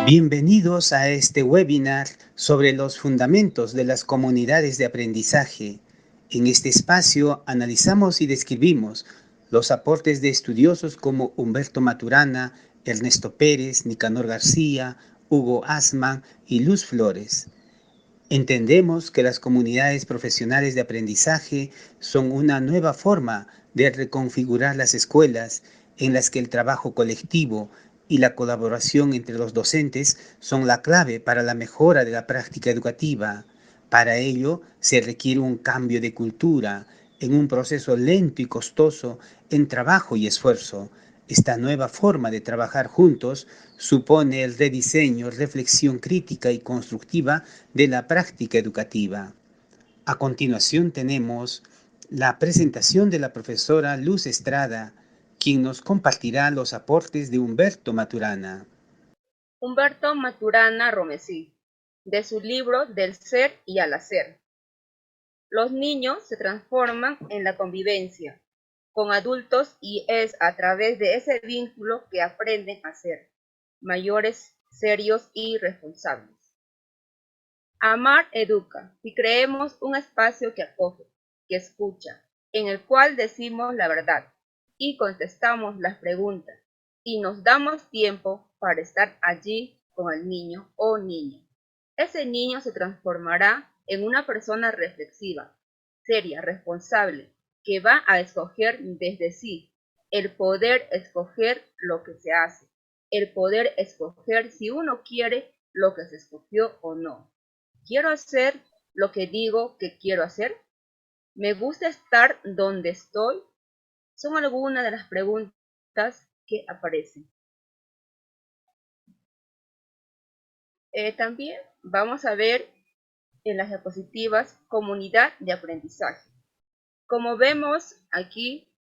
Bienvenidos a este webinar sobre los fundamentos de las comunidades de aprendizaje. En este espacio analizamos y describimos los aportes de estudiosos como Humberto Maturana, Ernesto Pérez, Nicanor García, Hugo Asman y Luz Flores. Entendemos que las comunidades profesionales de aprendizaje son una nueva forma de reconfigurar las escuelas en las que el trabajo colectivo y la colaboración entre los docentes son la clave para la mejora de la práctica educativa. Para ello se requiere un cambio de cultura en un proceso lento y costoso en trabajo y esfuerzo. Esta nueva forma de trabajar juntos supone el rediseño, reflexión crítica y constructiva de la práctica educativa. A continuación tenemos la presentación de la profesora Luz Estrada, quien nos compartirá los aportes de Humberto Maturana. Humberto Maturana Romesí, de su libro Del ser y al hacer. Los niños se transforman en la convivencia con adultos y es a través de ese vínculo que aprenden a ser mayores, serios y responsables. Amar educa y creemos un espacio que acoge, que escucha, en el cual decimos la verdad y contestamos las preguntas y nos damos tiempo para estar allí con el niño o niña. Ese niño se transformará en una persona reflexiva, seria, responsable, que va a escoger desde sí, el poder escoger lo que se hace, el poder escoger si uno quiere lo que se escogió o no. ¿Quiero hacer lo que digo que quiero hacer? ¿Me gusta estar donde estoy? Son algunas de las preguntas que aparecen. También vamos a ver en las diapositivas comunidad de aprendizaje. Como vemos aquí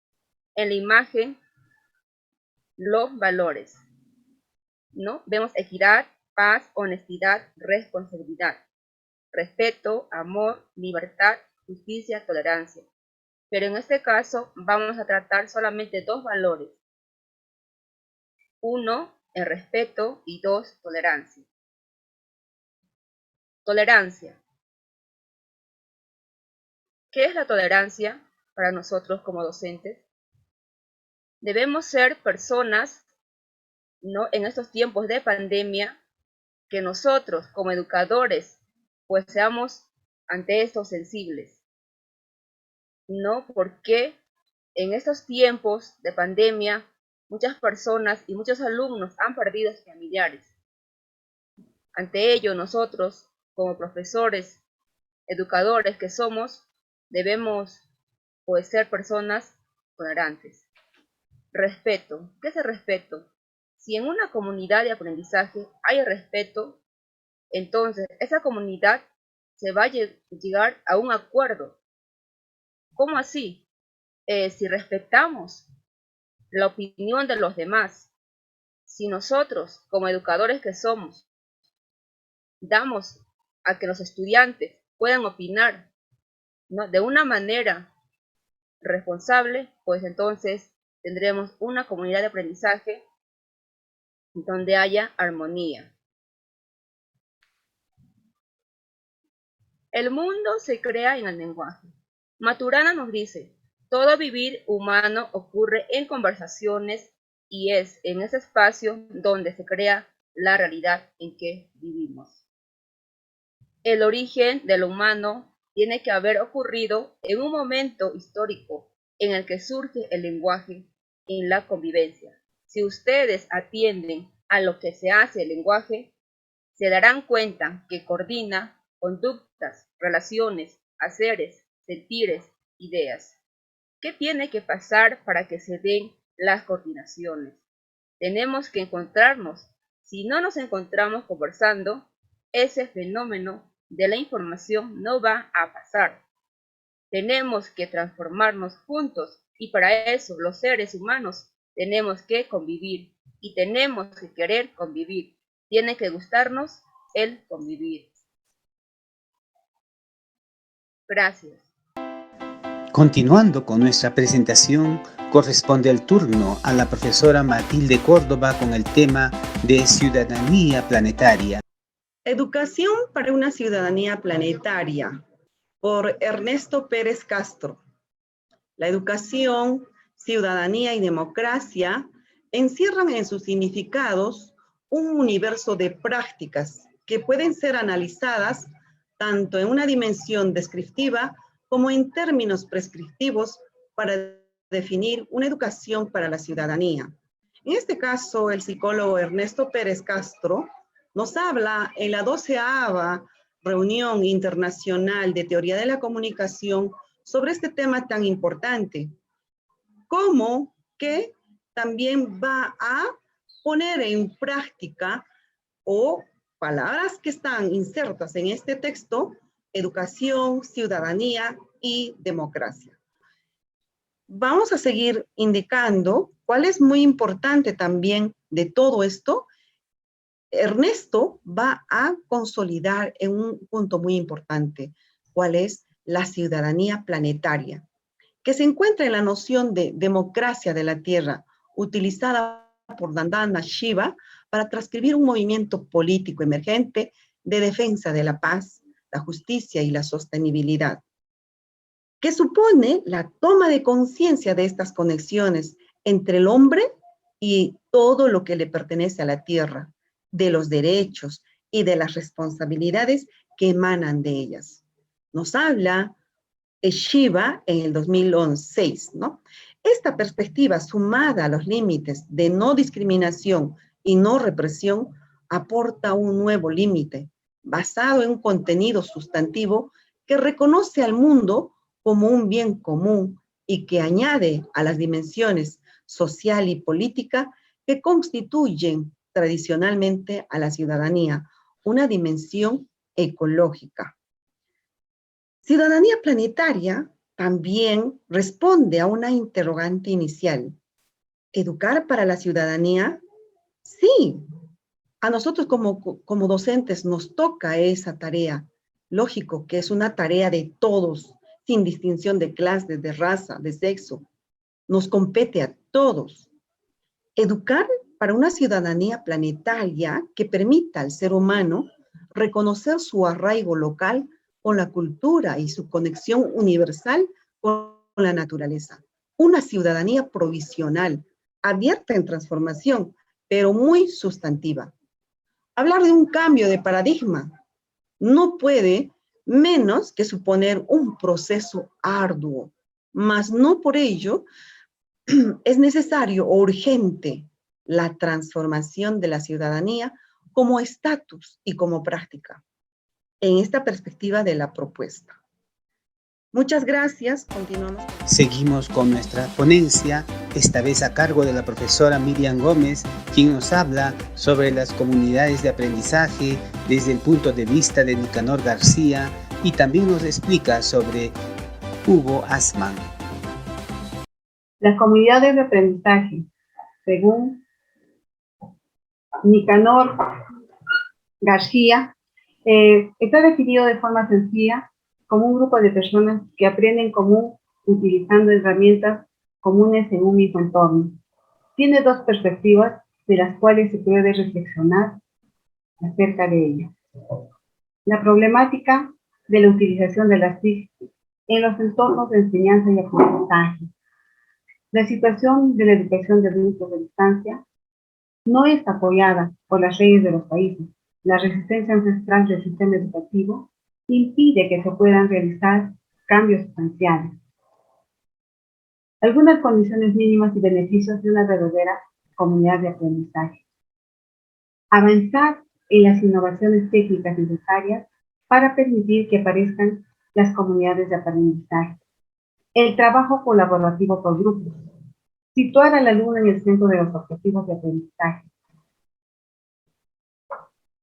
en la imagen, los valores, ¿no? Vemos equidad, paz, honestidad, responsabilidad, respeto, amor, libertad, justicia, tolerancia. Pero en este caso vamos a tratar solamente dos valores. Uno, el respeto y dos, tolerancia. Tolerancia. ¿Qué es la tolerancia para nosotros como docentes? Debemos ser personas, ¿no? En estos tiempos de pandemia, que nosotros como educadores pues seamos ante esto sensibles, ¿no? Porque en estos tiempos de pandemia muchas personas y muchos alumnos han perdido a sus familiares. Ante ello nosotros como profesores, educadores que somos, debemos pues ser personas tolerantes. Respeto. ¿Qué es el respeto? Si en una comunidad de aprendizaje hay respeto, entonces esa comunidad se va a llegar a un acuerdo. ¿Cómo así? Si respetamos la opinión de los demás, si nosotros como educadores que somos damos a que los estudiantes puedan opinar, ¿no? De una manera responsable, pues entonces tendremos una comunidad de aprendizaje donde haya armonía. El mundo se crea en el lenguaje. Maturana nos dice, todo vivir humano ocurre en conversaciones y es en ese espacio donde se crea la realidad en que vivimos. El origen de lo humano tiene que haber ocurrido en un momento histórico en el que surge el lenguaje en la convivencia. Si ustedes atienden a lo que se hace el lenguaje, se darán cuenta que coordina conductas, relaciones, haceres, sentires, ideas. ¿Qué tiene que pasar para que se den las coordinaciones? Tenemos que encontrarnos. Si no nos encontramos conversando, ese fenómeno de la información no va a pasar. Tenemos que transformarnos juntos y para eso los seres humanos tenemos que convivir y tenemos que querer convivir. Tiene que gustarnos el convivir. Gracias. Continuando con nuestra presentación, corresponde el turno a la profesora Matilde Córdoba con el tema de ciudadanía planetaria. Educación para una ciudadanía planetaria, por Ernesto Pérez Castro. La educación, ciudadanía y democracia encierran en sus significados un universo de prácticas que pueden ser analizadas tanto en una dimensión descriptiva como en términos prescriptivos para definir una educación para la ciudadanía. En este caso, el psicólogo Ernesto Pérez Castro nos habla en la 12ª Reunión Internacional de Teoría de la Comunicación sobre este tema tan importante, como que también va a poner en práctica o palabras que están insertas en este texto: educación, ciudadanía y democracia. Vamos a seguir indicando cuál es muy importante también de todo esto. Ernesto va a consolidar en un punto muy importante, cuál es la ciudadanía planetaria, que se encuentra en la noción de democracia de la Tierra, utilizada por Vandana Shiva para transcribir un movimiento político emergente de defensa de la paz, la justicia y la sostenibilidad, que supone la toma de conciencia de estas conexiones entre el hombre y todo lo que le pertenece a la Tierra, de los derechos y de las responsabilidades que emanan de ellas. Nos habla Shiva en el 2011, ¿no? Esta perspectiva, sumada a los límites de no discriminación y no represión, aporta un nuevo límite basado en un contenido sustantivo que reconoce al mundo como un bien común y que añade a las dimensiones social y política que constituyen tradicionalmente a la ciudadanía una dimensión ecológica. Ciudadanía planetaria también responde a una interrogante inicial. ¿Educar para la ciudadanía? Sí, a nosotros como docentes nos toca esa tarea. Lógico que es una tarea de todos, sin distinción de clase, de raza, de sexo. Nos compete a todos. Educar para una ciudadanía planetaria que permita al ser humano reconocer su arraigo local con la cultura y su conexión universal con la naturaleza. Una ciudadanía provisional, abierta en transformación, pero muy sustantiva. Hablar de un cambio de paradigma no puede menos que suponer un proceso arduo, mas no por ello es necesario o urgente la transformación de la ciudadanía como estatus y como práctica, en esta perspectiva de la propuesta. Muchas gracias. Continuamos. Seguimos con nuestra ponencia, esta vez a cargo de la profesora Miriam Gómez, quien nos habla sobre las comunidades de aprendizaje desde el punto de vista de Nicanor García y también nos explica sobre Hugo Assmann. Las comunidades de aprendizaje, según Nicanor García, está definido de forma sencilla como un grupo de personas que aprenden común utilizando herramientas comunes en un mismo entorno. Tiene dos perspectivas de las cuales se puede reflexionar acerca de ellas. La problemática de la utilización de las TIC en los entornos de enseñanza y aprendizaje. La situación de la educación de adultos de distancia no es apoyada por las leyes de los países. La resistencia ancestral del sistema educativo impide que se puedan realizar cambios sustanciales. Algunas condiciones mínimas y beneficios de una verdadera comunidad de aprendizaje. Avanzar en las innovaciones técnicas necesarias para permitir que aparezcan las comunidades de aprendizaje. El trabajo colaborativo por grupos. Situar al alumno en el centro de los objetivos de aprendizaje.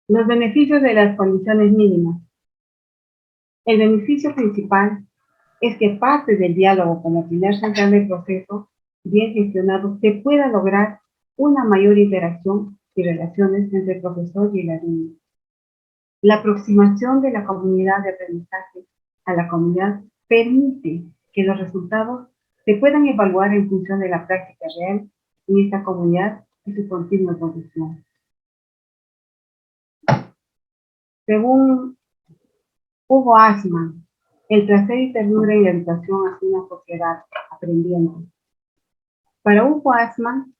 Los beneficios de las condiciones mínimas. El beneficio principal es que parte del diálogo como pilar central del proceso, bien gestionado, se pueda lograr una mayor interacción y relaciones entre el profesor y el alumno. La aproximación de la comunidad de aprendizaje a la comunidad permite que los resultados se puedan evaluar en función de la práctica real en esta comunidad y su continua evolución. Según Hugo Asman, el placer y ternura en la educación hacia una sociedad aprendiente. Para Hugo Asman,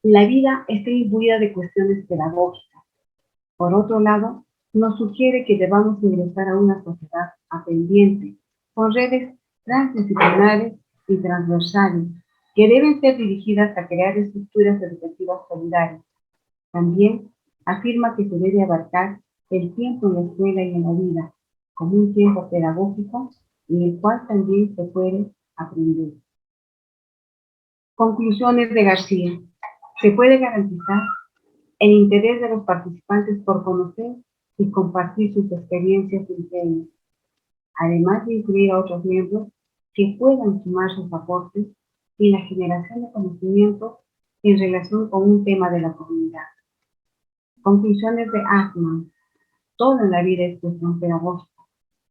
la vida está imbuida de cuestiones pedagógicas. Por otro lado, nos sugiere que debamos ingresar a una sociedad aprendiente, con redes transdisciplinares y transversales, que deben ser dirigidas a crear estructuras educativas solidarias. También afirma que se debe abarcar el tiempo en la escuela y en la vida, como un tiempo pedagógico en el cual también se puede aprender. Conclusiones de García. Se puede garantizar el interés de los participantes por conocer y compartir sus experiencias entre ellos, además de incluir a otros miembros que puedan sumar sus aportes y la generación de conocimientos en relación con un tema de la comunidad. Conclusiones de Asman. Todo en la vida es cuestión pedagógica,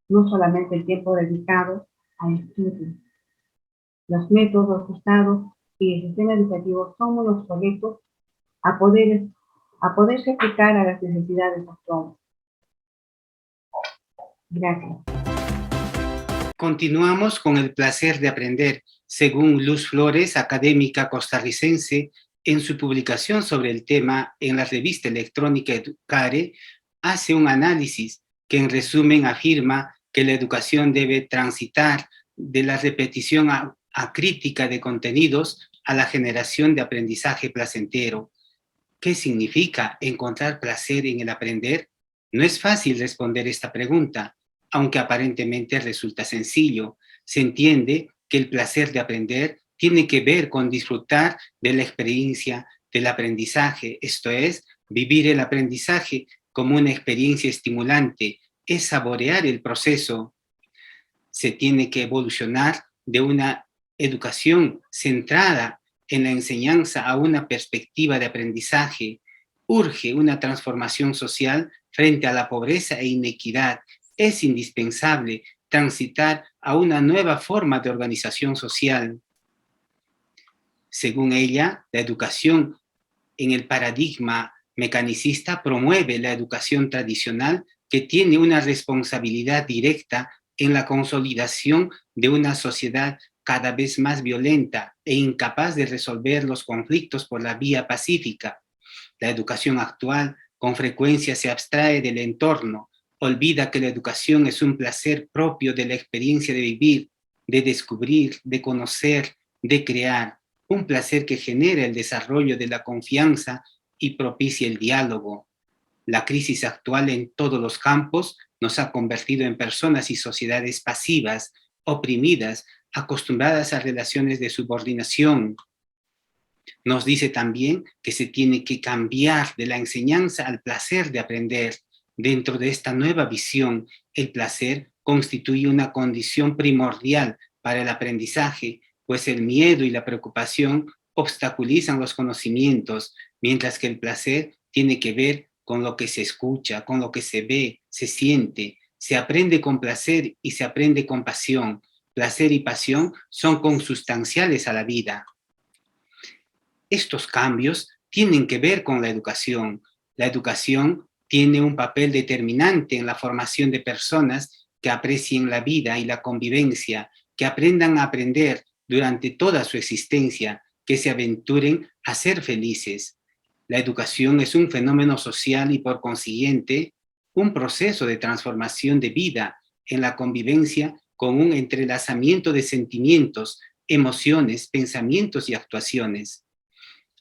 no solamente el tiempo dedicado al estudio. Los métodos usados y el sistema educativo son muy obsoletos a poderse aplicar a las necesidades actuales. Gracias. Continuamos con el placer de aprender, según Luz Flores, académica costarricense, en su publicación sobre el tema en la revista electrónica Educare, hace un análisis que en resumen afirma que la educación debe transitar de la repetición acrítica de contenidos a la generación de aprendizaje placentero. ¿Qué significa encontrar placer en el aprender? No es fácil responder esta pregunta, aunque aparentemente resulta sencillo. Se entiende que el placer de aprender tiene que ver con disfrutar de la experiencia del aprendizaje, esto es, vivir el aprendizaje como una experiencia estimulante, es saborear el proceso. Se tiene que evolucionar de una educación centrada en la enseñanza a una perspectiva de aprendizaje. Urge una transformación social frente a la pobreza e inequidad. Es indispensable transitar a una nueva forma de organización social. Según ella, la educación en el paradigma mecanicista promueve la educación tradicional que tiene una responsabilidad directa en la consolidación de una sociedad cada vez más violenta e incapaz de resolver los conflictos por la vía pacífica. La educación actual con frecuencia se abstrae del entorno, olvida que la educación es un placer propio de la experiencia de vivir, de descubrir, de conocer, de crear, un placer que genera el desarrollo de la confianza y propicia el diálogo. La crisis actual en todos los campos nos ha convertido en personas y sociedades pasivas, oprimidas, acostumbradas a relaciones de subordinación. Nos dice también que se tiene que cambiar de la enseñanza al placer de aprender. Dentro de esta nueva visión, el placer constituye una condición primordial para el aprendizaje, pues el miedo y la preocupación obstaculizan los conocimientos, mientras que el placer tiene que ver con lo que se escucha, con lo que se ve, se siente. Se aprende con placer y se aprende con pasión. Placer y pasión son consustanciales a la vida. Estos cambios tienen que ver con la educación. La educación tiene un papel determinante en la formación de personas que aprecien la vida y la convivencia, que aprendan a aprender durante toda su existencia, que se aventuren a ser felices. La educación es un fenómeno social y por consiguiente un proceso de transformación de vida en la convivencia con un entrelazamiento de sentimientos, emociones, pensamientos y actuaciones.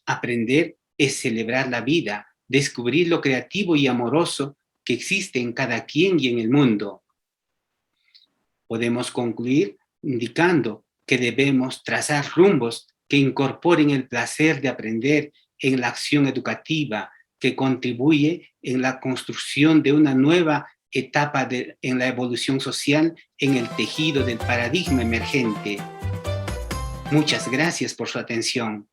Aprender es celebrar la vida, descubrir lo creativo y amoroso que existe en cada quien y en el mundo. Podemos concluir indicando que debemos trazar rumbos que incorporen el placer de aprender en la acción educativa, que contribuye en la construcción de una nueva etapa en la evolución social en el tejido del paradigma emergente. Muchas gracias por su atención.